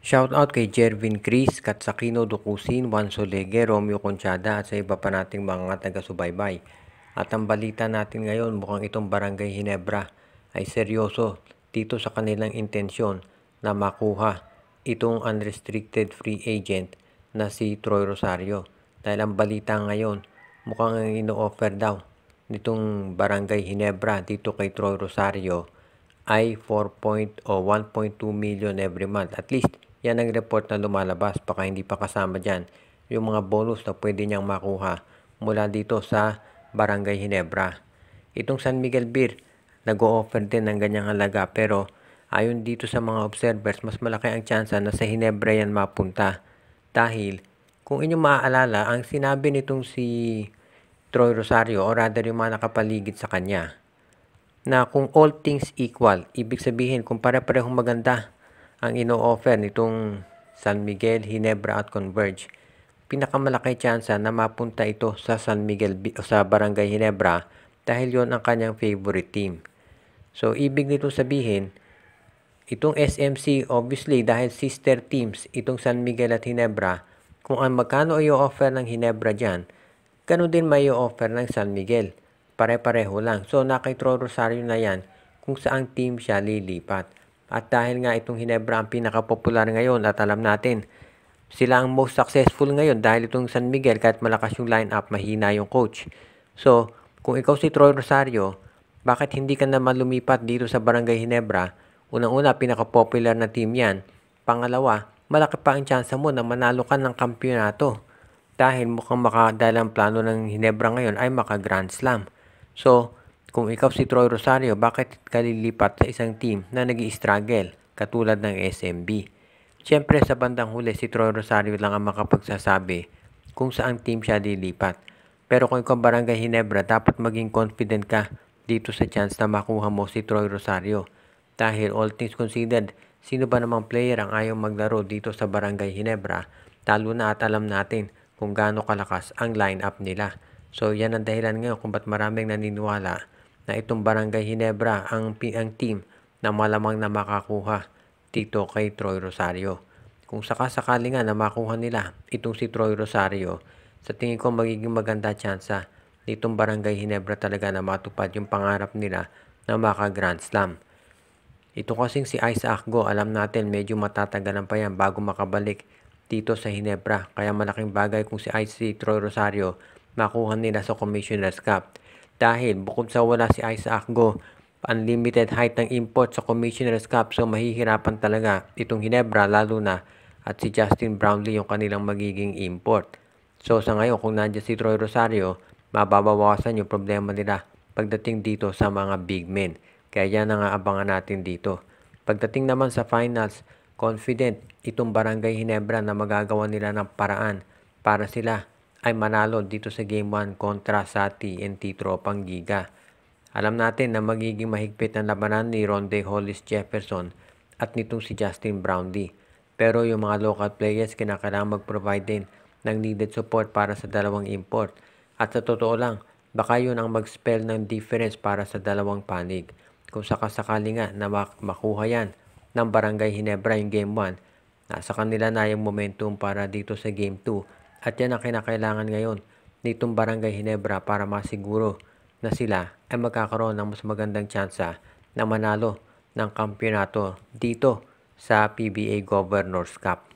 Shoutout kay Jervin Cris, Katsakino Dukusin, Juan Solegue, Romeo Conchada at sa iba pa nating mga taga-subaybay. At ang balita natin ngayon, mukhang itong Barangay Ginebra ay seryoso dito sa kanilang intensyon na makuha itong unrestricted free agent na si Troy Rosario. Dahil ang balita ngayon, mukhang ino-offer daw nitong Barangay Ginebra dito kay Troy Rosario ay 1.2 million every month. At least, yan ang report na lumalabas. Baka hindi pa kasama dyan yung mga bonus na pwede niyang makuha mula dito sa Barangay Ginebra. Itong San Miguel Beer, nag-o-offer din ng ganyang halaga. Pero ayon dito sa mga observers, mas malaki ang tsansa na sa Ginebra yan mapunta. Dahil, kung inyong maaalala, ang sinabi nitong si Troy Rosario o rather yung mga nakapaligid sa kanya, na kung all things equal, ibig sabihin kung pare-parehong maganda ang ino-offer nitong San Miguel, Ginebra at Converge, pinakamalaki tsansa na mapunta ito sa San Miguel o sa Barangay Ginebra dahil yon ang kanyang favorite team. So, ibig nito sabihin, itong SMC obviously dahil sister teams itong San Miguel at Ginebra, kung ang magkano i-offer ng Ginebra dyan, ganun din may i-offer ng San Miguel. Pare-pareho lang. So, kay Troy Rosario na yan kung saang team siya lilipat. At dahil nga itong Ginebra ang pinaka-popular ngayon at alam natin, sila ang most successful ngayon dahil itong San Miguel kahit malakas yung lineup, mahina yung coach. So, kung ikaw si Troy Rosario, bakit hindi ka naman lumipat dito sa Barangay Ginebra? Unang-una, pinaka-popular na team yan. Pangalawa, malaki pa ang tsansa mo na manalo ka ng kampyonato. Dahil mukhang dahil ang plano ng Ginebra ngayon ay maka-Grand Slam. So, kung ikaw si Troy Rosario, bakit ka lilipat sa isang team na nag-i-struggle katulad ng SMB? Siyempre sa bandang huli, si Troy Rosario lang ang makapagsasabi kung saan team siya lilipat. Pero kung ikaw Barangay Ginebra, dapat maging confident ka dito sa chance na makuha mo si Troy Rosario. Dahil all things considered, sino ba namang player ang ayaw maglaro dito sa Barangay Ginebra? Talo na at alam natin kung gaano kalakas ang lineup nila. So yan ang dahilan ngayon kung ba't maraming naniniwala na itong Barangay Ginebra ang team na malamang na makakuha dito kay Troy Rosario. Kung sakasakali nga na makuha nila itong si Troy Rosario, sa tingin ko magiging maganda tsansa ditong Barangay Ginebra talaga na matupad yung pangarap nila na maka-Grand Slam. Ito kasing si Isaac Go, alam natin medyo matatagalan pa yan bago makabalik dito sa Ginebra. Kaya malaking bagay kung si Troy Rosario makuha nila sa Commissioner's Cup. Dahil bukod sa wala si Isaac Go, unlimited height ng import sa Commissioner's Cup. So mahihirapan talaga itong Ginebra lalo na at si Justin Brownlee yung kanilang magiging import. So sa ngayon kung nandiyan si Troy Rosario, mababawasan yung problema nila pagdating dito sa mga big men. Kaya yan ang aabangan natin dito. Pagdating naman sa finals, confident itong Barangay Ginebra na magagawa nila ng paraan para sila ay manalo dito sa Game 1 kontra sa TNT Tropang Giga. Alam natin na magiging mahigpit ang labanan ni Ronde Hollis Jefferson at nitong si Justin Brownlee. Pero yung mga local players kinakailangan mag-provide din ng needed support para sa dalawang import. At sa totoo lang, baka yun ang mag-spell ng difference para sa dalawang panig. Kung sakasakali nga na makuha yan ng Barangay Ginebra yung Game 1, nasa kanila na yung momentum para dito sa Game 2. At yan ang kinakailangan ngayon nitong Barangay Ginebra para masiguro na sila ay magkakaroon ng mas magandang tsansa na manalo ng kampyonato dito sa PBA Governors Cup.